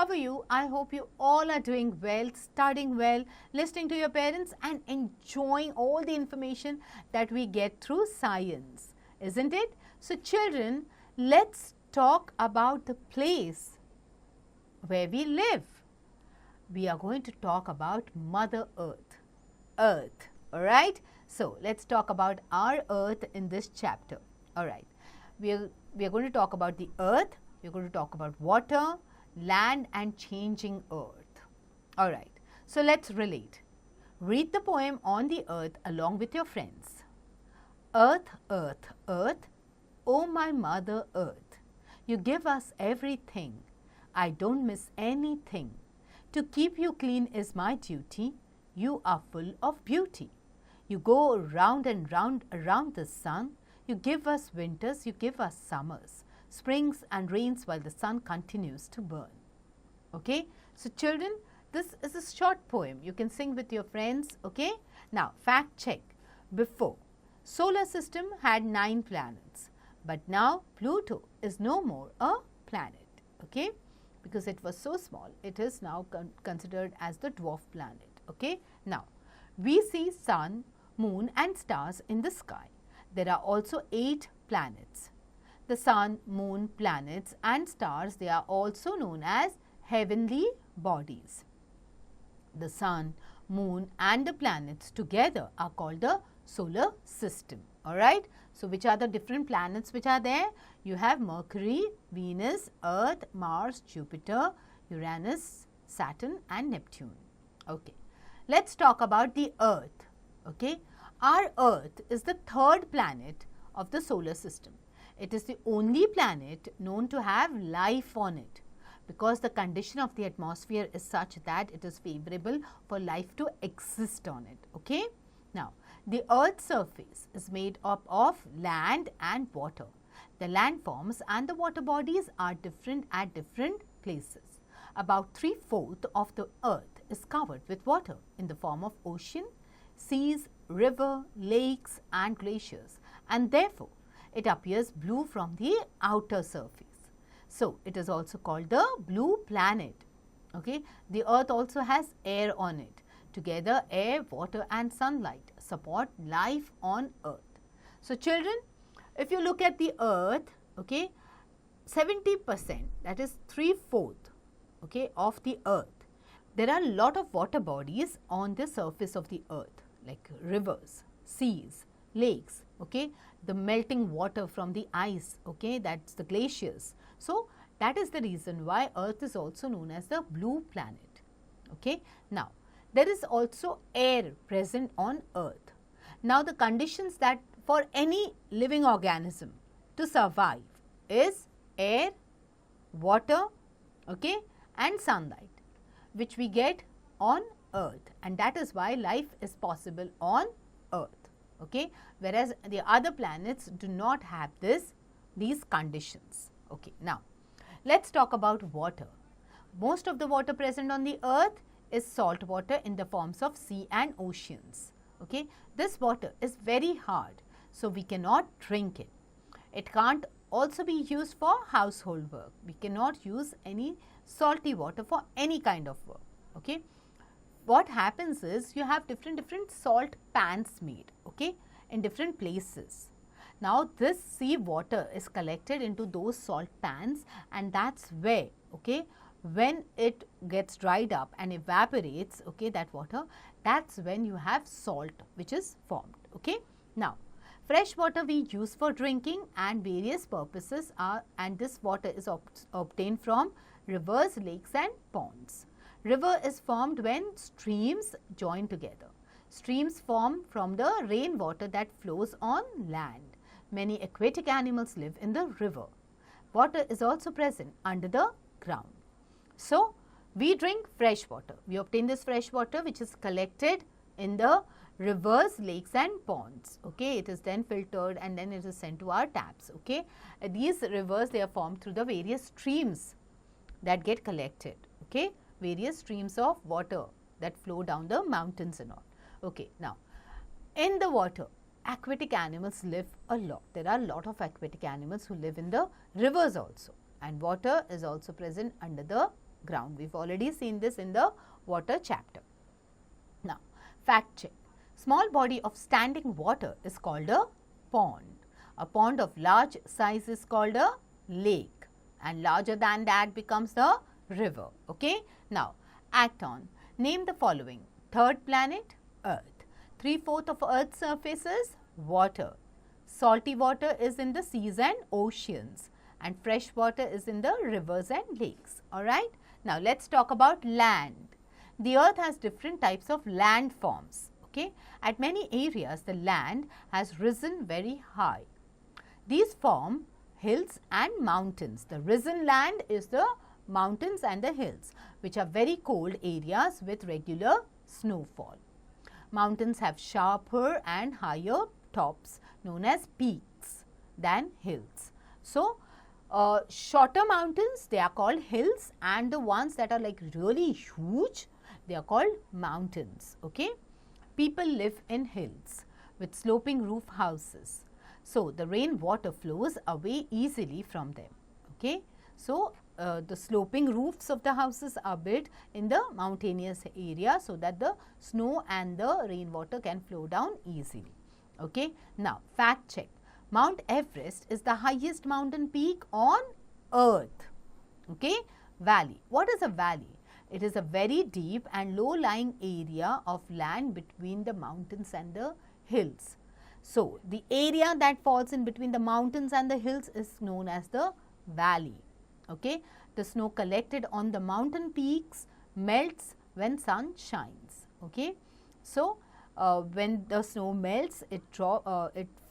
how are you? I hope you all are doing well, studying well, listening to your parents and enjoying all the information that we get through science, isn't it? So children, let's talk about the place where we live. We are going to talk about Mother Earth, alright? So let's talk about our Earth in this chapter, alright. We are going to talk about the Earth, we are going to talk about water, land and changing Earth. Alright, so let's relate. Read the poem on the Earth along with your friends. Earth, Earth, Earth, oh my Mother Earth, you give us everything, I don't miss anything. To keep you clean is my duty, you are full of beauty. You go round and round around the sun, you give us winters, you give us summers, springs and rains while the sun continues to burn. Okay, so children, this is a short poem. You can sing with your friends. Okay, now fact check. Before, solar system had 9 planets, but now Pluto is no more a planet. Okay, because it was so small, it is now considered as the dwarf planet. Okay, now we see sun, moon and stars in the sky. There are also 8 planets. The sun, moon, planets and stars, they are also known as heavenly bodies. The sun, moon and the planets together are called the solar system. Alright. So, which are the different planets which are there? You have Mercury, Venus, Earth, Mars, Jupiter, Uranus, Saturn and Neptune. Okay. Let's talk about the Earth. Okay. Our Earth is the 3rd planet of the solar system. It is the only planet known to have life on it because the condition of the atmosphere is such that it is favorable for life to exist on it. Okay? Now, the Earth's surface is made up of land and water. The landforms and the water bodies are different at different places. About 3/4 of the Earth is covered with water in the form of ocean, seas, river, lakes and glaciers, and therefore it appears blue from the outer surface. So, it is also called the blue planet. Okay. The Earth also has air on it. Together, air, water and sunlight support life on Earth. So, children, if you look at the Earth, okay, 70%, that is 3/4, okay, of the Earth, there are a lot of water bodies on the surface of the Earth, like rivers, seas, lakes, okay, the melting water from the ice, okay, that's the glaciers. So, that is the reason why Earth is also known as the blue planet. Okay. Now, there is also air present on Earth. Now, the conditions that for any living organism to survive is air, water, okay, and sunlight, which we get on Earth, and that is why life is possible on Earth. Okay, whereas the other planets do not have these conditions. Okay, now let's talk about water. Most of the water present on the Earth is salt water in the forms of sea and oceans. Okay, this water is very hard, so we cannot drink it. It can't also be used for household work. We cannot use any salty water for any kind of work. Okay. What happens is you have different salt pans made, okay, in different places. Now, this sea water is collected into those salt pans, and that's where, okay, when it gets dried up and evaporates, okay, that water, that's when you have salt which is formed. Okay. Now, fresh water we use for drinking and various purposes are, and this water is obtained from rivers, lakes and ponds. River is formed when streams join together. Streams form from the rainwater that flows on land. Many aquatic animals live in the river. Water is also present under the ground. So, we drink fresh water. We obtain this fresh water which is collected in the rivers, lakes and ponds. Okay, it is then filtered and then it is sent to our taps. Okay, these rivers, they are formed through the various streams that get collected. Okay, various streams of water that flow down the mountains and all. Okay, now in the water, aquatic animals live a lot. There are a lot of aquatic animals who live in the rivers also, and water is also present under the ground. We've already seen this in the water chapter. Now, fact check. Small body of standing water is called a pond. A pond of large size is called a lake, and larger than that becomes the river. Okay. Now, act on. Name the following. Third planet, Earth. 3/4 of Earth's surface is water. Salty water is in the seas and oceans, and fresh water is in the rivers and lakes. Alright. Now, let's talk about land. The Earth has different types of landforms. Okay. At many areas, the land has risen very high. These form hills and mountains. The risen land is the mountains and the hills, which are very cold areas with regular snowfall. Mountains have sharper and higher tops known as peaks than hills. So, shorter mountains, they are called hills, and the ones that are like really huge, they are called mountains. Okay. People live in hills with sloping roof houses. So, the rain water flows away easily from them. Okay. So, the sloping roofs of the houses are built in the mountainous area so that the snow and the rainwater can flow down easily. Okay. Now, fact check. Mount Everest is the highest mountain peak on Earth. Okay. Valley. What is a valley? It is a very deep and low-lying area of land between the mountains and the hills. So, the area that falls in between the mountains and the hills is known as the valley. Okay. The snow collected on the mountain peaks melts when sun shines. Okay. So, when the snow melts, it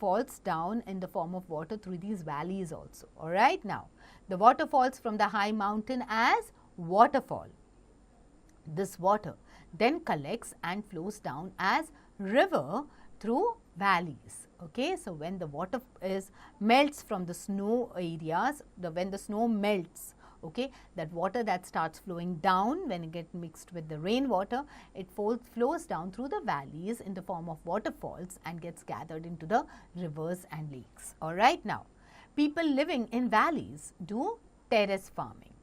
falls down in the form of water through these valleys also. Alright. Now, the water falls from the high mountain as waterfall. This water then collects and flows down as river through valleys. Okay. So, when the water melts from the snow areas, when the snow melts, okay, that water that starts flowing down, when it gets mixed with the rainwater, it flows down through the valleys in the form of waterfalls and gets gathered into the rivers and lakes. Alright. Now, people living in valleys do terrace farming.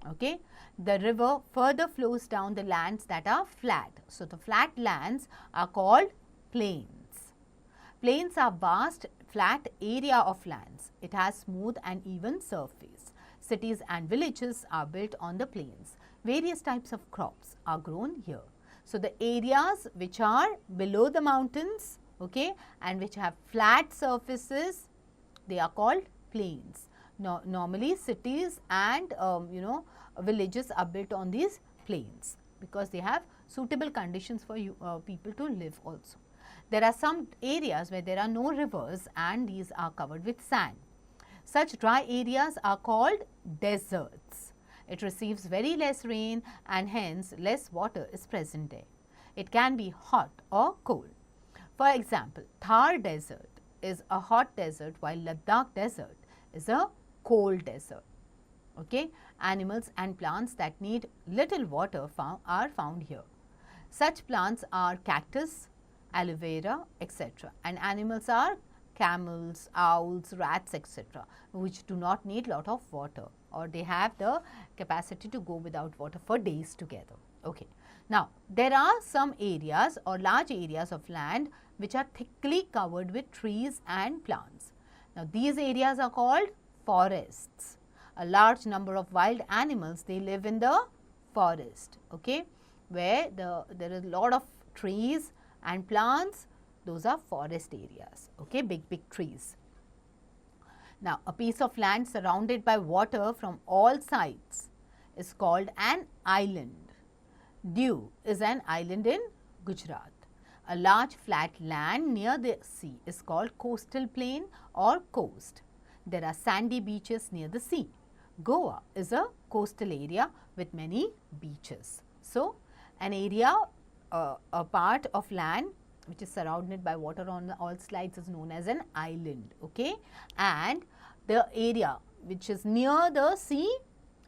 Okay. The river further flows down the lands that are flat. So, the flat lands are called plains. Plains are vast flat area of lands. It has smooth and even surface. Cities and villages are built on the plains. Various types of crops are grown here. So, the areas which are below the mountains, okay, and which have flat surfaces, they are called plains. Normally, cities and villages are built on these plains because they have suitable conditions for people to live also. There are some areas where there are no rivers and these are covered with sand. Such dry areas are called deserts. It receives very less rain and hence less water is present there. It can be hot or cold. For example, Thar desert is a hot desert while Ladakh desert is a cold desert. Okay. Animals and plants that need little water are found here. Such plants are cactus, aloe vera, etc. And animals are camels, owls, rats, etc., which do not need lot of water, or they have the capacity to go without water for days together. Okay. Now, there are some areas or large areas of land which are thickly covered with trees and plants. Now, these areas are called forests. A large number of wild animals, they live in the forest, okay, where there is a lot of trees and plants. Those are forest areas, okay, big trees. Now, a piece of land surrounded by water from all sides is called an island. Diu is an island in Gujarat. A large flat land near the sea is called coastal plain or coast. There are sandy beaches near the sea. Goa is a coastal area with many beaches. So, an area, a part of land which is surrounded by water on all sides is known as an island, okay, and the area which is near the sea,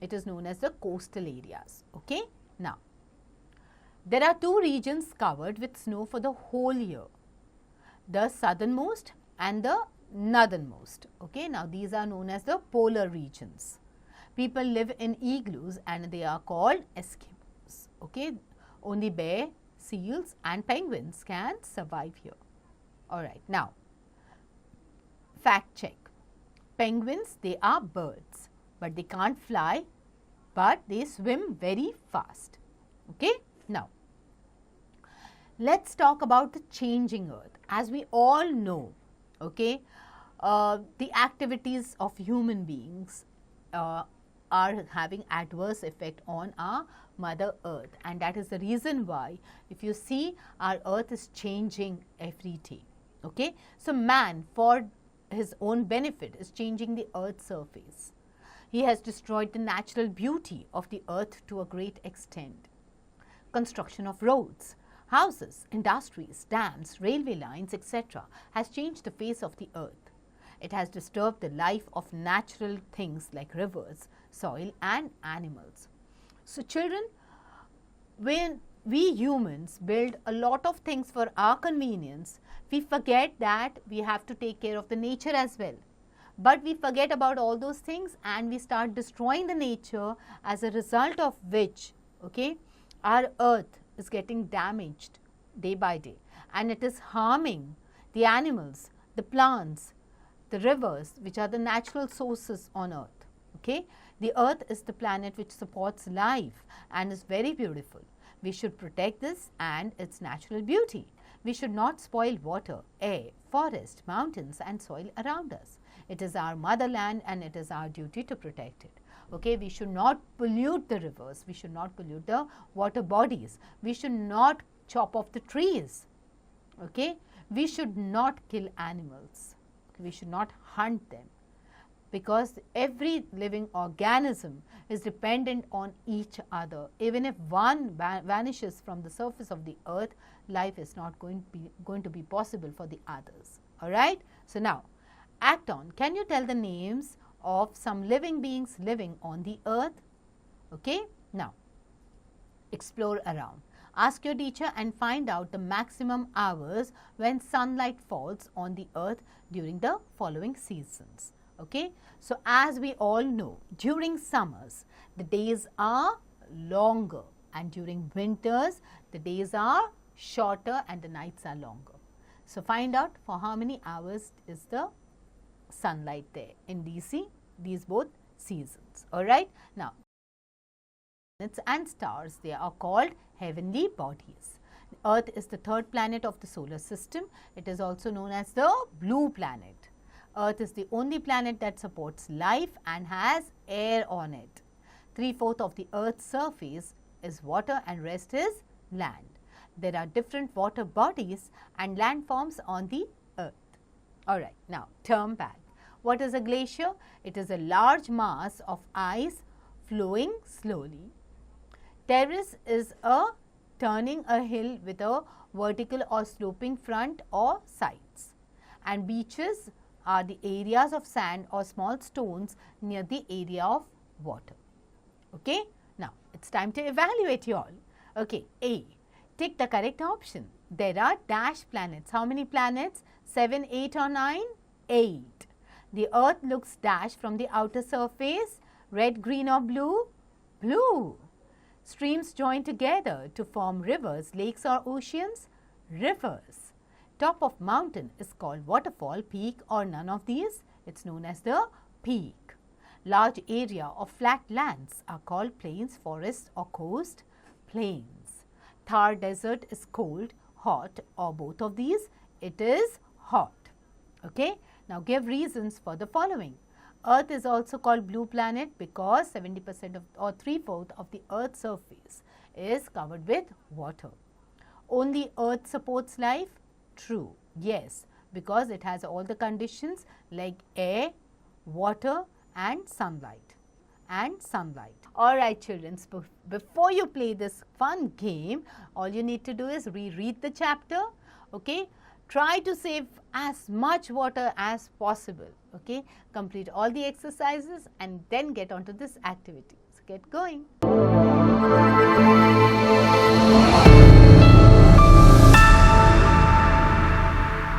it is known as the coastal areas, okay. Now, there are two regions covered with snow for the whole year, the southernmost and the northernmost, okay. Now, these are known as the polar regions. People live in igloos and they are called Eskimos. Okay, only bear, seals and penguins can survive here. Alright, now fact check. Penguins, they are birds, but they can't fly, but they swim very fast. Okay, now let's talk about the changing earth. As we all know, okay, the activities of human beings are having adverse effect on our Mother Earth, and that is the reason why, if you see, our earth is changing every day. Okay, so man, for his own benefit, is changing the earth's surface. He has destroyed the natural beauty of the earth to a great extent. Construction of roads, houses, industries, dams, railway lines, etc. has changed the face of the earth. It has disturbed the life of natural things like rivers, soil and animals. So children, when we humans build a lot of things for our convenience, we forget that we have to take care of the nature as well. But we forget about all those things and we start destroying the nature, as a result of which, okay, our earth is getting damaged day by day, and it is harming the animals, the plants, the rivers, which are the natural sources on earth. Okay, the earth is the planet which supports life and is very beautiful. We should protect this and its natural beauty. We should not spoil water, air, forest, mountains and soil around us. It is our motherland and it is our duty to protect it. Okay, we should not pollute the rivers, we should not pollute the water bodies, we should not chop off the trees. Okay, we should not kill animals, we should not hunt them, because every living organism is dependent on each other. Even if one vanishes from the surface of the earth, life is not going to be possible for the others. Alright, so now act on. Can you tell the names of some living beings living on the earth? Okay, now explore around. Ask your teacher and find out the maximum hours when sunlight falls on the earth during the following seasons. Okay, so as we all know, during summers the days are longer, and during winters the days are shorter and the nights are longer. So find out for how many hours is the sunlight there in these both seasons. Alright, now planets and stars, they are called heavenly bodies. Earth is the third planet of the solar system. It is also known as the blue planet. Earth is the only planet that supports life and has air on it. 3/4 of the Earth's surface is water and rest is land. There are different water bodies and landforms on the Earth. Alright, now turn back. What is a glacier? It is a large mass of ice flowing slowly. Terrace is a turning a hill with a vertical or sloping front or sides. And beaches are the areas of sand or small stones near the area of water. Okay, now it's time to evaluate you all. Okay, A, tick the correct option. There are dash planets. How many planets? 7, 8 or 9? 8. The earth looks dash from the outer surface. Red, green or blue? Blue. Streams join together to form rivers, lakes or oceans? Rivers. Top of mountain is called waterfall, peak or none of these? It's known as the peak. Large area of flat lands are called plains, forests or coast? Plains. Thar desert is cold, hot or both of these? It is hot. Okay. Now give reasons for the following. Earth is also called blue planet because 70% of or 3/4 of the Earth's surface is covered with water. Only Earth supports life? True. Yes, because it has all the conditions like air, water and sunlight. Alright children, before you play this fun game, all you need to do is reread the chapter. Okay. Try to save as much water as possible. Okay. Complete all the exercises and then get onto this activity. So get going.